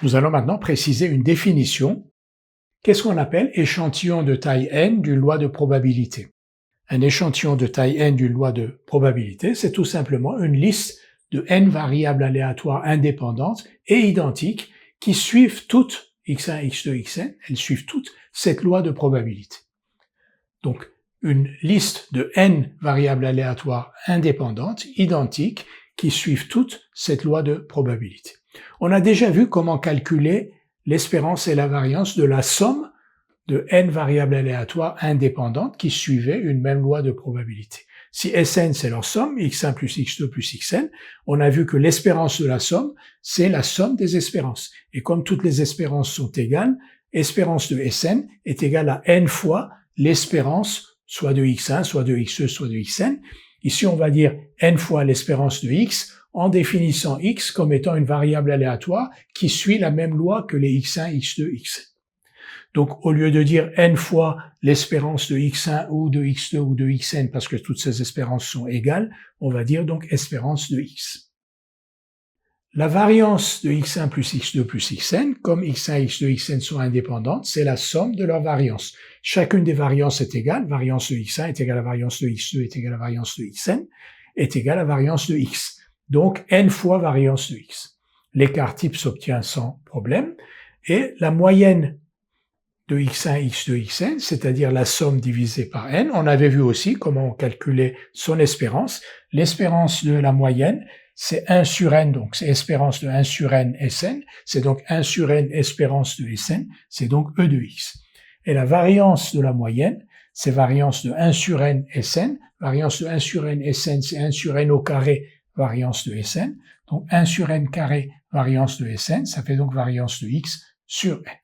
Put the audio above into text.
Nous allons maintenant préciser une définition. Qu'est-ce qu'on appelle échantillon de taille n d'une loi de probabilité? Un échantillon de taille n d'une loi de probabilité, c'est tout simplement une liste de n variables aléatoires indépendantes et identiques qui suivent toutes x1, x2, xn, elles suivent toutes cette loi de probabilité. Donc, une liste de n variables aléatoires indépendantes, identiques, qui suivent toutes cette loi de probabilité. On a déjà vu comment calculer l'espérance et la variance de la somme de n variables aléatoires indépendantes qui suivaient une même loi de probabilité. Si Sn c'est leur somme, x1 plus x2 plus xn, on a vu que l'espérance de la somme, c'est la somme des espérances. Et comme toutes les espérances sont égales, espérance de Sn est égale à n fois l'espérance soit de x1, soit de x2, soit de xn. Ici, on va dire n fois l'espérance de x en définissant x comme étant une variable aléatoire qui suit la même loi que les x1, x2, xn. Donc, au lieu de dire n fois l'espérance de x1 ou de x2 ou de xn, parce que toutes ces espérances sont égales, on va dire donc espérance de x. La variance de x1 plus x2 plus xn, comme x1, x2, xn sont indépendantes, c'est la somme de leurs variances. Chacune des variances est égale, variance de x1 est égale à variance de x2 est égale à variance de xn, est égale à variance de x. Donc, n fois variance de x. L'écart type s'obtient sans problème, et la moyenne de x1, x2, xn, c'est-à-dire la somme divisée par n. On avait vu aussi comment on calculait son espérance. L'espérance de la moyenne, c'est 1 sur n, donc c'est espérance de 1 sur n Sn, c'est donc 1 sur n espérance de Sn, c'est donc E de x. Et la variance de la moyenne, c'est variance de 1 sur n Sn, variance de 1 sur n Sn, c'est 1 sur n au carré, variance de Sn, donc 1 sur n carré, variance de Sn, ça fait donc variance de x sur n.